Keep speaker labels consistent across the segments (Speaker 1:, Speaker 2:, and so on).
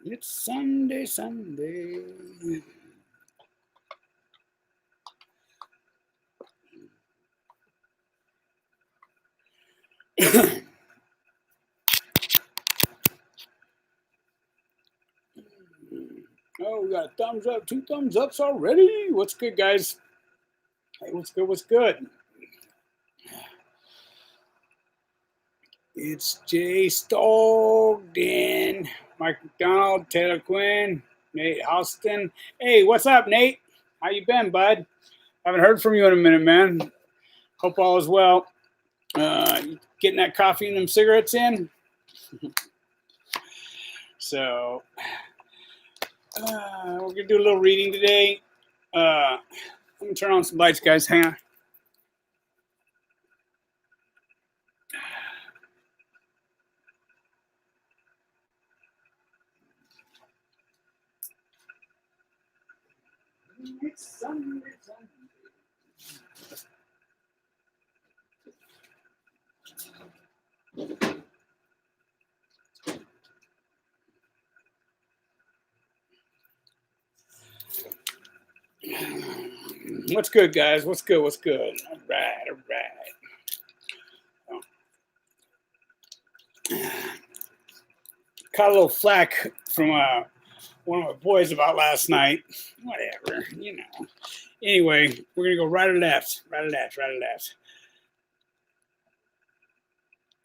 Speaker 1: It's Sunday, Sunday. Oh, we got a thumbs up, two thumbs ups already. What's good, guys? Hey, what's good? What's good? It's Jay Stogden, Mike McDonald, Taylor Quinn, Nate Houston. Hey, what's up, Nate? How you been, bud? Haven't heard from you in a minute, man. Hope all is well. Getting that coffee and them cigarettes in. So we're gonna do a little reading today. I'm gonna turn on some lights, guys. Hang on. It's Sunday, Sunday. What's good, guys? What's good? What's good? All right, all right. Caught a little flack from one of my boys about last night. Whatever, you know. Anyway, we're gonna go right or left, right or left, right or left.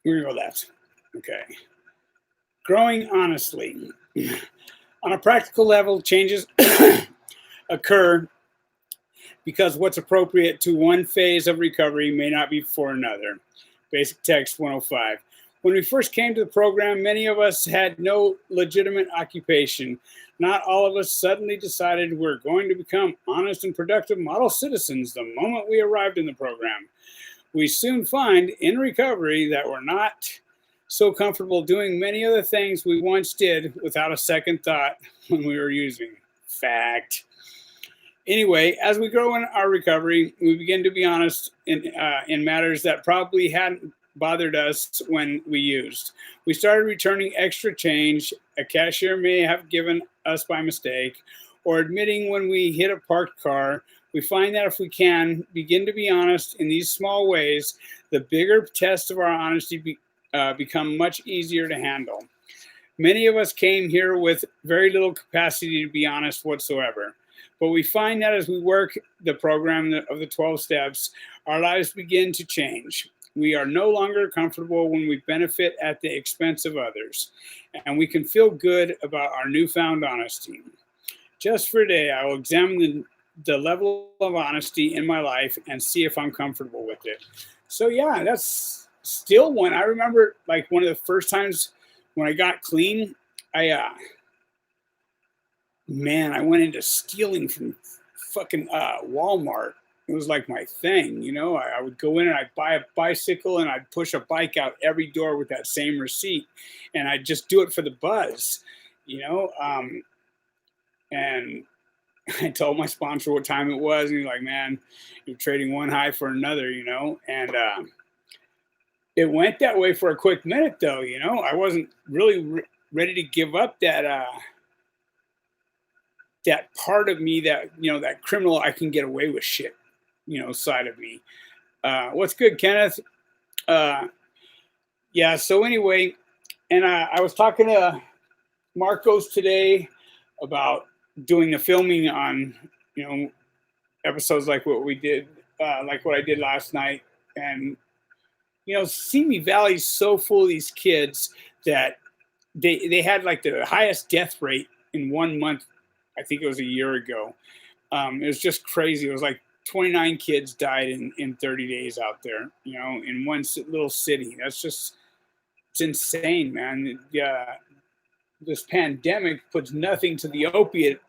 Speaker 1: We're gonna go left. Okay. Growing honestly. On a practical level, changes occur because what's appropriate to one phase of recovery may not be for another. Basic Text 105. When we first came to the program, many of us had no legitimate occupation. Not all of us suddenly decided we're going to become honest and productive model citizens the moment we arrived in the program. We soon find in recovery that we're not so comfortable doing many of the things we once did without a second thought when we were using. Fact. Anyway, as we grow in our recovery, we begin to be honest in matters that probably hadn't bothered us when we used. We started returning extra change a cashier may have given us by mistake, or admitting when we hit a parked car. We find that if we can begin to be honest in these small ways, the bigger tests of our honesty become much easier to handle. Many of us came here with very little capacity to be honest whatsoever. But we find that as we work the program of the 12 steps, our lives begin to change. We are no longer comfortable when we benefit at the expense of others, and we can feel good about our newfound honesty. Just for a day, I will examine the level of honesty in my life and see if I'm comfortable with it. So yeah, that's still one. I remember like one of the first times when I got clean, I went into stealing from fucking Walmart. It was like my thing, you know. I would go in and I'd buy a bicycle and I'd push a bike out every door with that same receipt, and I'd just do it for the buzz, you know. And I told my sponsor what time it was, and he's like, "Man, you're trading one high for another," you know. And it went that way for a quick minute, though. You know, I wasn't really ready to give up that part of me that, you know, that criminal I can get away with shit, you know, side of me. What's good, Kenneth? Yeah. So anyway, and I was talking to Marcos today about doing the filming on, you know, episodes like what we did, like what I did last night, and you know, Simi Valley's so full of these kids that they had like the highest death rate in 1 month. I think it was a year ago. It was just crazy. It was like 29 kids died in 30 days out there, you know, in one little city. It's insane, man. Yeah, this pandemic puts nothing to the opiate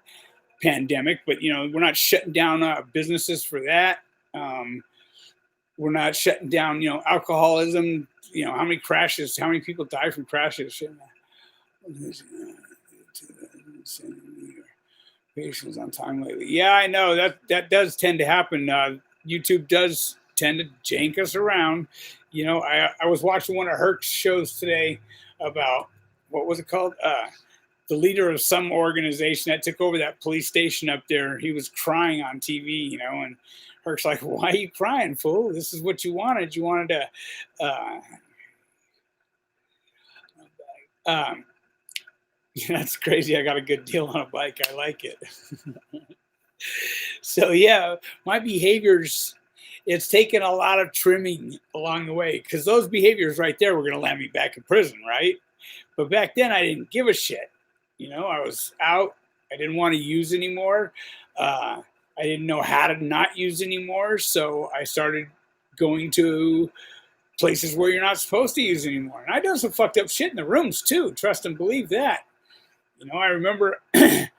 Speaker 1: pandemic, but, you know, we're not shutting down businesses for that. We're not shutting down, you know, alcoholism. You know, how many people die from crashes? Patience on time lately. Yeah, I know that does tend to happen. YouTube does tend to jank us around. You know, I was watching one of Herc's shows today about what was it called? the leader of some organization that took over that police station up there. He was crying on TV, you know, and Herc's like, "Why are you crying, fool? This is what you wanted. You wanted to." Um, that's crazy. I got a good deal on a bike. I like it. So yeah, my behaviors, it's taken a lot of trimming along the way, because those behaviors right there were going to land me back in prison, right? But back then I didn't give a shit. You know, I was out. I didn't want to use anymore. I didn't know how to not use anymore. So I started going to places where you're not supposed to use anymore. And I done some fucked up shit in the rooms too. Trust and believe that. You know, I remember I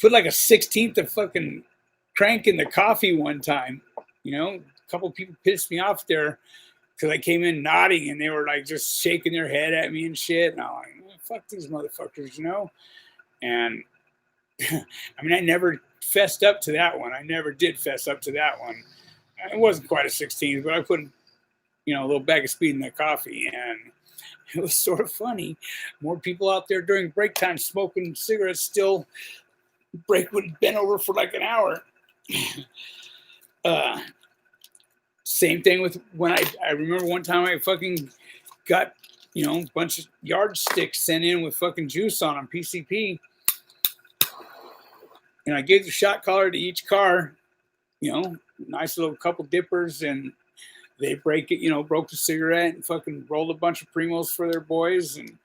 Speaker 1: put like a 16th of fucking crank in the coffee one time. You know, a couple people pissed me off there because I came in nodding and they were like just shaking their head at me and shit. And I'm like, fuck these motherfuckers, you know? And I mean, I never fessed up to that one. I never did fess up to that one. It wasn't quite a 16th, but I put, you know, a little bag of speed in the coffee, and it was sort of funny. More people out there during break time smoking cigarettes. Still, break would have been over for like an hour. Same thing with when I remember one time I fucking got, you know, a bunch of yardsticks sent in with fucking juice on them, PCP. And I gave the shot collar to each car, you know, nice little couple dippers, and they break it, you know, broke the cigarette and fucking rolled a bunch of primos for their boys. And,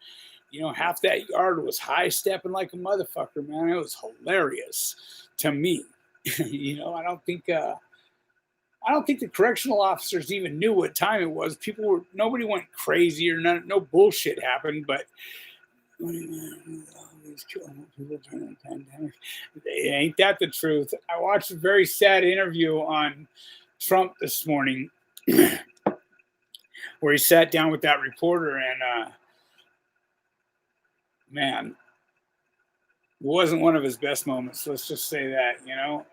Speaker 1: you know, half that yard was high stepping like a motherfucker, man. It was hilarious to me. You know, I don't think the correctional officers even knew what time it was. Nobody went crazy or no bullshit happened, but ain't that the truth? I watched a very sad interview on Trump this morning where he sat down with that reporter, and man, it wasn't one of his best moments. Let's just say that, you know.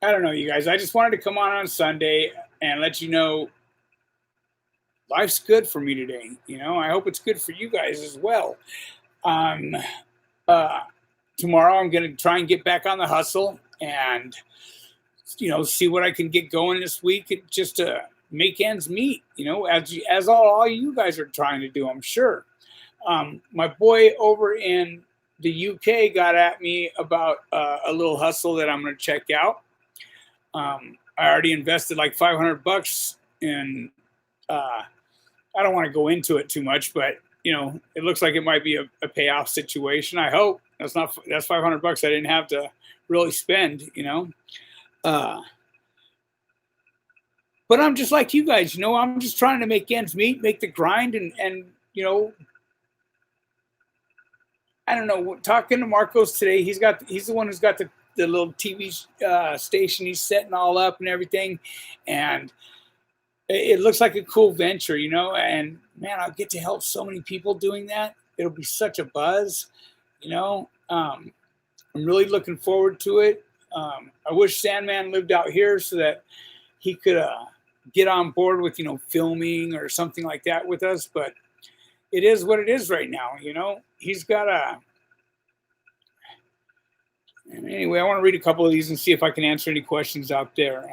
Speaker 1: I don't know, you guys. I just wanted to come on Sunday and let you know life's good for me today. You know, I hope it's good for you guys as well. Tomorrow I'm going to try and get back on the hustle and, you know, see what I can get going this week just to make ends meet, you know, as all you guys are trying to do, I'm sure. My boy over in the UK got at me about a little hustle that I'm going to check out. I already invested like $500 in, I don't want to go into it too much, but you know, it looks like it might be a payoff situation. I hope that's $500 I didn't have to really spend, you know. But I'm just like you guys, you know, I'm just trying to make ends meet, make the grind, and you know, I don't know. Talking to Marcos today, he's the one who's got the little TV station he's setting all up and everything, and it looks like a cool venture, you know. And man, I'll get to help so many people doing that. It'll be such a buzz, you know. I'm really looking forward to it. I wish Sandman lived out here so that he could get on board with, you know, filming or something like that with us. But it is what it is right now, you know. He's got and anyway, I want to read a couple of these and see if I can answer any questions out there.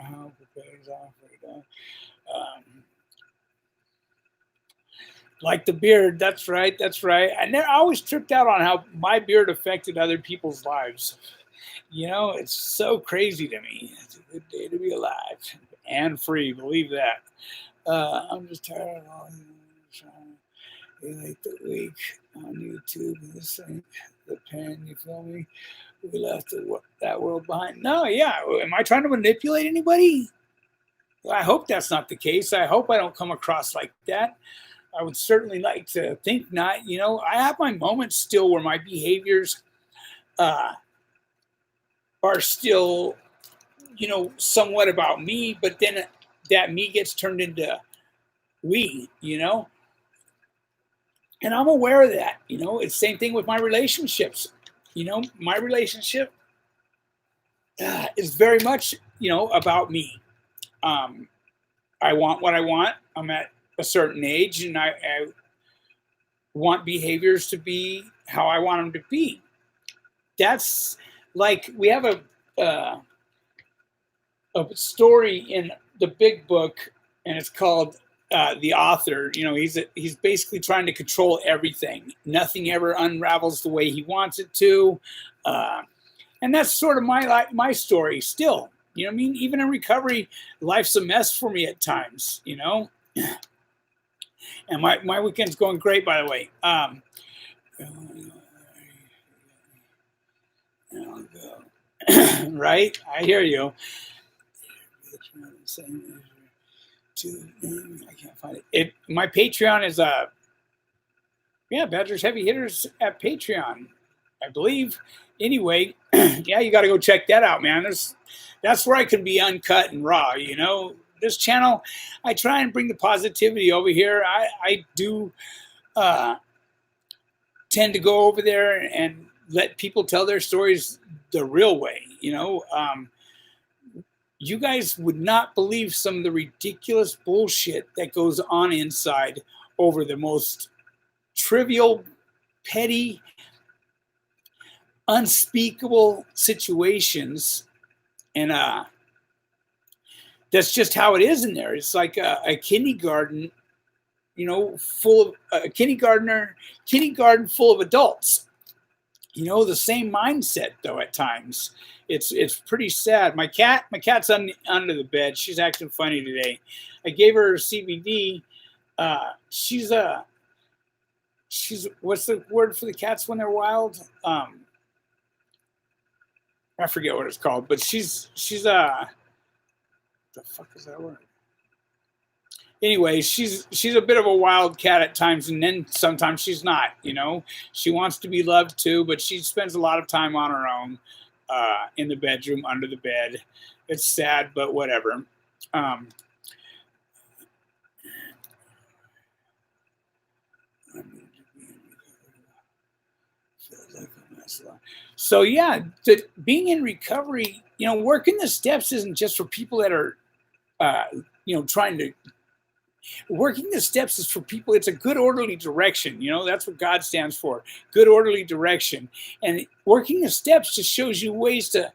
Speaker 1: Like the beard, that's right. I always tripped out on how my beard affected other people's lives. You know, it's so crazy to me. It's a good day to be alive and free, believe that. I'm just tired of all like the week on YouTube and this thing, the pen, you feel me? We left that world behind. No, yeah. Am I trying to manipulate anybody? Well, I hope that's not the case. I hope I don't come across like that. I would certainly like to think not. You know, I have my moments still where my behaviors are still, you know, somewhat about me, but then that me gets turned into we, you know. And I'm aware of that. You know, it's the same thing with my relationships. You know, my relationship is very much, you know, about me. I want what I want. I'm at a certain age, and I want behaviors to be how I want them to be. That's like, we have a story in the big book, and it's called The Author. He's basically trying to control everything. Nothing ever unravels the way he wants it to. And that's sort of my story still. You know what I mean? Even in recovery, life's a mess for me at times, And my weekend's going great, by the way. Right? I hear you. I can't find it. My Patreon is Badgers Heavy Hitters at Patreon, I believe. Anyway, yeah, you got to go check that out, man. That's where I can be uncut and raw. This channel, I try and bring the positivity over here. I do tend to go over there and let people tell their stories the real way. You guys would not believe some of the ridiculous bullshit that goes on inside over the most trivial, petty, unspeakable situations. And that's just how it is in there. It's like a kindergarten, full of a kindergarten full of adults. The same mindset though at times. It's pretty sad. My cat's under the bed. She's acting funny today. I gave her CBD. She's what's the word for the cats when they're wild? I forget what it's called, but she's the fuck is that word? Anyway, she's a bit of a wild cat at times, and then sometimes she's not. She wants to be loved too, but she spends a lot of time on her own in the bedroom, under the bed. It's sad, but whatever. So yeah, being in recovery, working the steps isn't just for people that are, trying to. Working the steps is for people. It's a good orderly direction. That's what God stands for. Good orderly direction. And working the steps just shows you ways to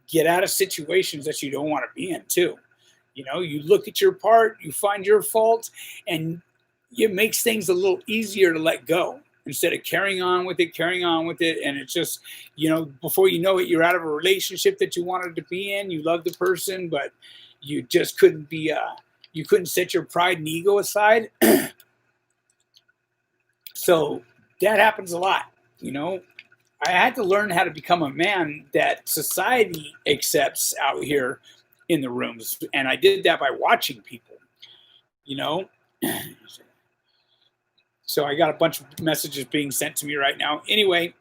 Speaker 1: get out of situations that you don't want to be in too. You look at your part, you find your fault, and it makes things a little easier to let go instead of carrying on with it. And it's just, before you know it, you're out of a relationship that you wanted to be in. You love the person, but you just couldn't be, you couldn't set your pride and ego aside. So that happens a lot. I had to learn how to become a man that society accepts out here in the rooms. And I did that by watching people, So I got a bunch of messages being sent to me right now. Anyway,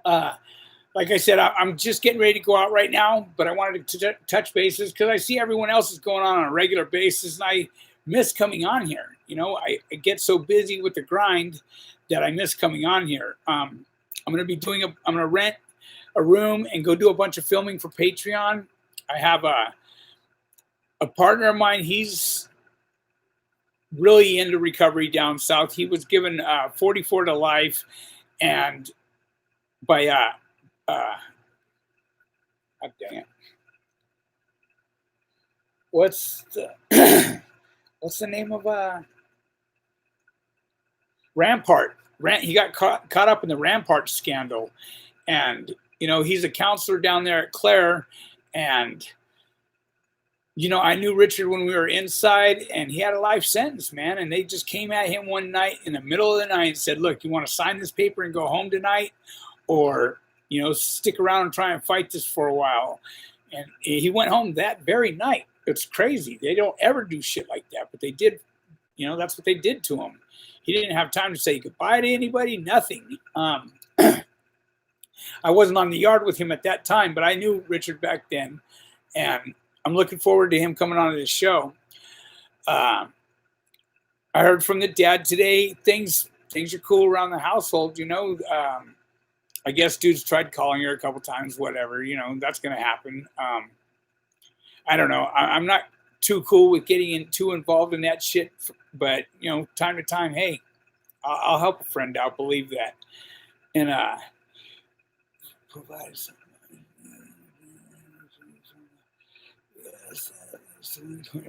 Speaker 1: like I said, I'm just getting ready to go out right now, but I wanted to touch bases because I see everyone else is going on a regular basis, and I miss coming on here. I get so busy with the grind that I miss coming on here. I'm going to rent a room and go do a bunch of filming for Patreon. I have a partner of mine. He's really into recovery down south. He was given 44 to life, and by oh, dang it. What's the name of Rampart? He got caught up in the Rampart scandal, and he's a counselor down there at Claire, and I knew Richard when we were inside, and he had a life sentence, man. And they just came at him one night in the middle of the night and said, "Look, you want to sign this paper and go home tonight, or stick around and try and fight this for a while?" And he went home that very night. It's crazy. They don't ever do shit like that, but they did. That's what they did to him. He didn't have time to say goodbye to anybody, nothing. I wasn't on the yard with him at that time, but I knew Richard back then, and I'm looking forward to him coming on to the show. I heard from the dad today. Things are cool around the household. I guess dude's tried calling her a couple times. Whatever. That's gonna happen. I don't know. I'm not too cool with getting too involved in that shit. But time to time, hey, I'll help a friend out, believe that. And provide something.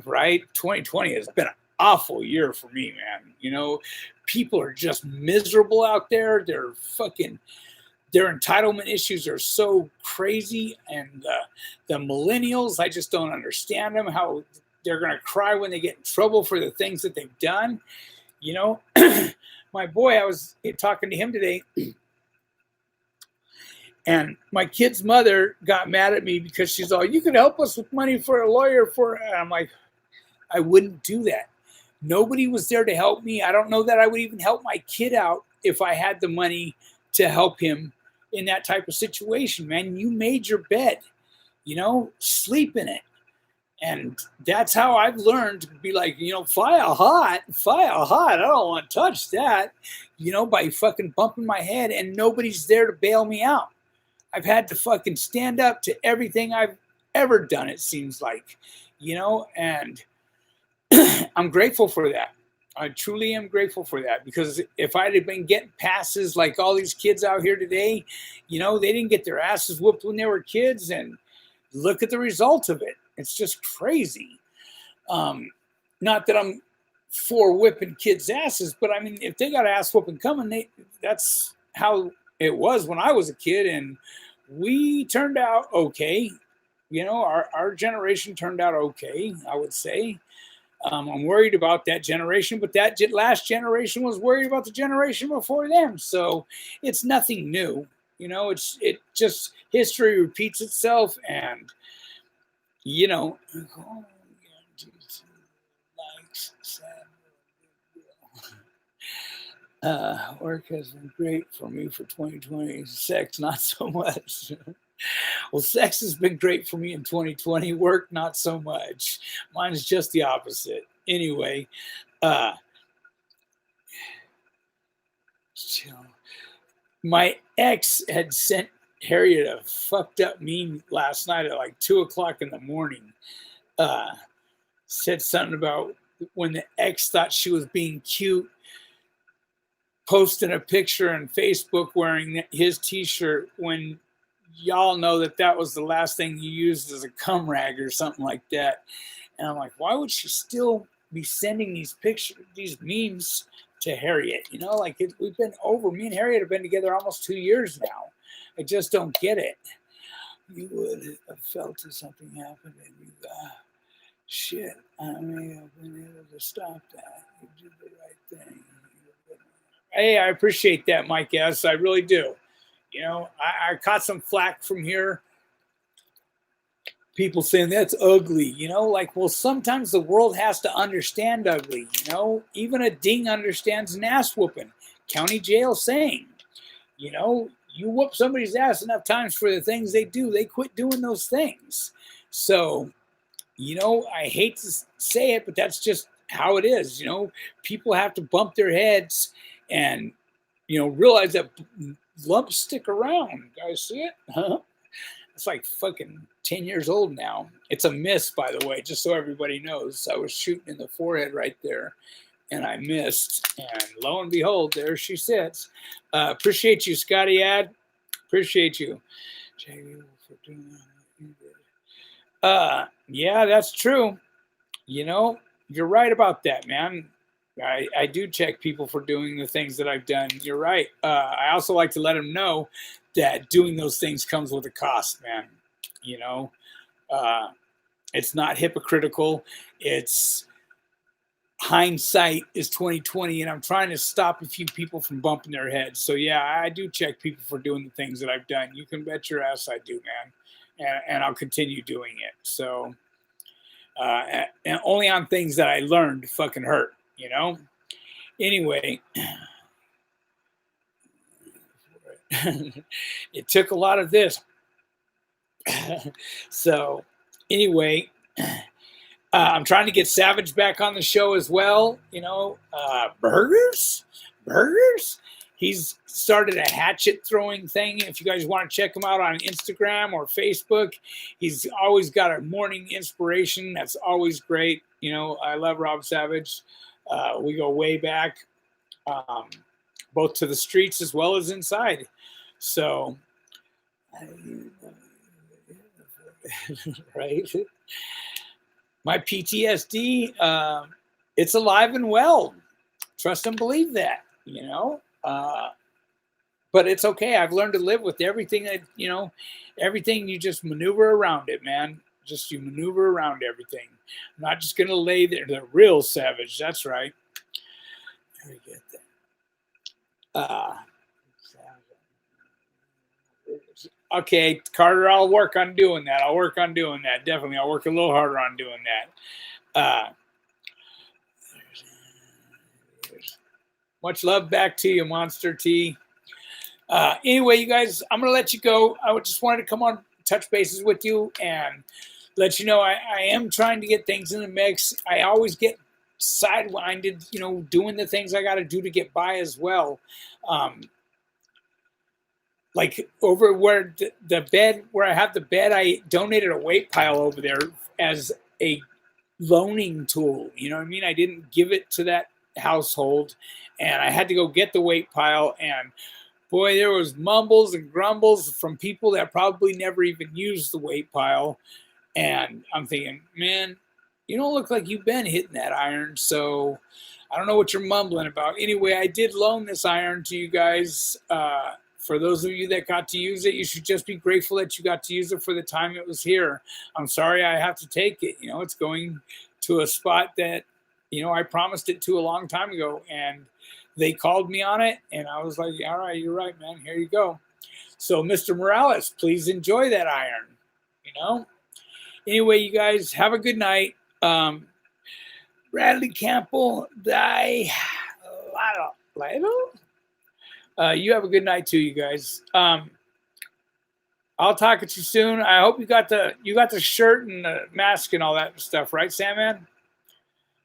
Speaker 1: Right? 2020 has been an awful year for me, man. You know, people are just miserable out there. Their entitlement issues are so crazy, and the millennials, I just don't understand them. How they're gonna cry when they get in trouble for the things that they've done. You know, my boy, I was talking to him today, and my kid's mother got mad at me because she's all, "You can help us with money for a lawyer for," and I'm like, I wouldn't do that. Nobody was there to help me. I don't know that I would even help my kid out if I had the money to help him in that type of situation, man. You made your bed, you know, sleep in it. And that's how I've learned to be like, you know, fire hot. I don't want to touch that, you know, by fucking bumping my head, and nobody's there to bail me out. I've had to fucking stand up to everything I've ever done, it seems like, you know, and I'm grateful for that. I truly am grateful for that, because if I'd have been getting passes like all these kids out here today, you know, they didn't get their asses whooped when they were kids, and look at the result of it. It's just crazy. Not that I'm for whipping kids' asses, but I mean, if they got ass whooping coming, that's how it was when I was a kid, and we turned out okay. You know, our generation turned out okay, I would say. I'm worried about that generation, but that last generation was worried about the generation before them. So it's nothing new. You know, it just history repeats itself, and you know, work has been great for me for 2020. Sex, not so much. Well, sex has been great for me in 2020. Work, not so much. Mine is just the opposite. Anyway, my ex had sent Harriet a fucked up meme last night at like 2:00 in the morning. Said something about when the ex thought she was being cute, posting a picture on Facebook wearing his t-shirt, when y'all know that that was the last thing you used as a cum rag or something like that. And I'm like, why would she still be sending these pictures, these memes to Harriet? You know, like we've been over. Me and Harriet have been together almost 2 years now. I just don't get it. You would have felt if something happened and you shit, I may have been able to stop that. You did the right thing. Hey, I appreciate that, Mike S. I really do. You know, I caught some flack from here. People saying that's ugly, you know, like, well, sometimes the world has to understand ugly, you know, even a ding understands an ass whooping. County jail saying, you know, you whoop somebody's ass enough times for the things they do, they quit doing those things. So, you know, I hate to say it, but that's just how it is. You know, people have to bump their heads and, you know, realize that lumps stick around. Guys see it? Huh? It's like fucking 10 years old now. It's a miss, by the way, just so everybody knows. I was shooting in the forehead right there, and I missed. And lo and behold, there she sits. Appreciate you, Scotty Ad. Appreciate you. Yeah, that's true. You know, you're right about that, man. I do check people for doing the things that I've done. You're right. I also like to let them know that doing those things comes with a cost, man. You know, it's not hypocritical. It's hindsight is 2020, and I'm trying to stop a few people from bumping their heads. So yeah, I do check people for doing the things that I've done. You can bet your ass I do, man, and I'll continue doing it. So, and only on things that I learned fucking hurt, you know. Anyway. It took a lot of this. So anyway, I'm trying to get Savage back on the show as well. You know, burgers. He's started a hatchet throwing thing. If you guys want to check him out on Instagram or Facebook, he's always got a morning inspiration. That's always great. You know, I love Rob Savage. We go way back. both to the streets as well as inside. So, right? My PTSD, it's alive and well. Trust and believe that, you know. But it's okay. I've learned to live with everything that, you know, everything. You just maneuver around it, man. Just you maneuver around everything. I'm not just going to lay there. The real savage. That's right. Let me get that. Okay, Carter, I'll work on doing that. I'll work on doing that. Definitely. I'll work a little harder on doing that. Much love back to you, Monster T. Anyway, you guys, I'm going to let you go. I just wanted to come on, touch bases with you, and let you know I am trying to get things in the mix. I always get sidewinded, you know, doing the things I got to do to get by as well. Like over where the bed, where I have the bed, I donated a weight pile over there as a loaning tool. You know what I mean? I didn't give it to that household, and I had to go get the weight pile, and boy, there was mumbles and grumbles from people that probably never even used the weight pile. And I'm thinking, man, you don't look like you've been hitting that iron, so I don't know what you're mumbling about. Anyway, I did loan this iron to you guys. For those of you that got to use it, you should just be grateful that you got to use it for the time it was here. I'm sorry I have to take it. You know, it's going to a spot that, you know, I promised it to a long time ago, and they called me on it, and I was like, all right, you're right, man. Here you go. So, Mr. Morales, please enjoy that iron, you know? Anyway, you guys, have a good night. Bradley Campbell, you have a good night too, you guys. I'll talk at you soon. I hope you got the shirt and the mask and all that stuff, right, Sandman?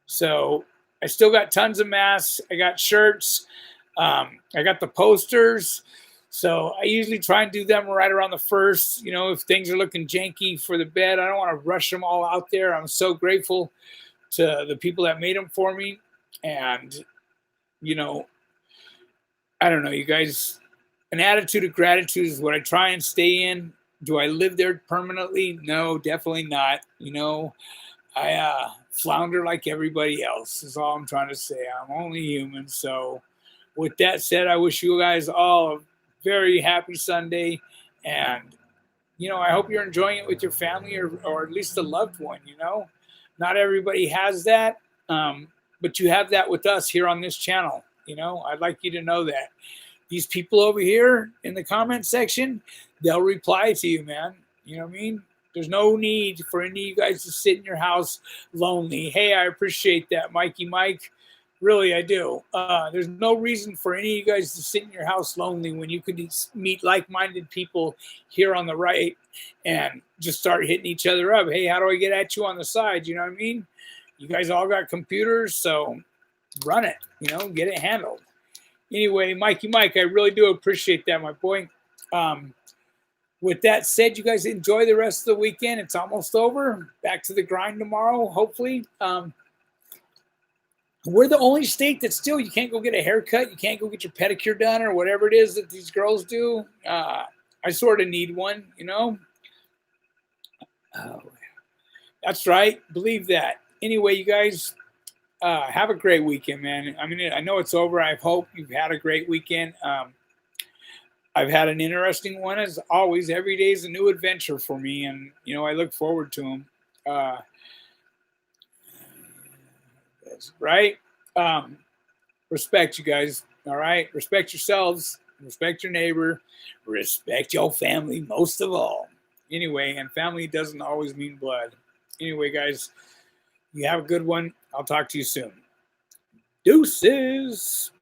Speaker 1: So I still got tons of masks. I got shirts. I got the posters. So I usually try and do them right around the first. You know, if things are looking janky for the bed, I don't want to rush them all out there. I'm so grateful to the people that made them for me. And, you know, I don't know, you guys, an attitude of gratitude is what I try and stay in. Do I live there permanently? No, definitely not. You know, I flounder like everybody else is all I'm trying to say. I'm only human. So with that said, I wish you guys all a very happy Sunday. And, you know, I hope you're enjoying it with your family or at least a loved one, you know. Not everybody has that, but you have that with us here on this channel. You know, I'd like you to know that. These people over here in the comment section, they'll reply to you, man. You know what I mean? There's no need for any of you guys to sit in your house lonely. Hey, I appreciate that, Mikey Mike. Really, I do. There's no reason for any of you guys to sit in your house lonely when you could meet like-minded people here on the right and just start hitting each other up. Hey, how do I get at you on the side? You know what I mean? You guys all got computers, so run it. You know, get it handled. Anyway, Mikey Mike, I really do appreciate that, my boy. With that said, you guys enjoy the rest of the weekend. It's almost over. Back to the grind tomorrow, hopefully. We're the only state that still you can't go get a haircut. You can't go get your pedicure done or whatever it is that these girls do. I sort of need one, you know. Oh, that's right. Believe that. Anyway, you guys, have a great weekend, man. I mean, I know it's over. I hope you've had a great weekend. I've had an interesting one, as always. Every day is a new adventure for me, and, you know, I look forward to them. Right? Respect, you guys. All right? Respect yourselves. Respect your neighbor. Respect your family most of all. Anyway, and family doesn't always mean blood. Anyway, guys, you have a good one. I'll talk to you soon. Deuces.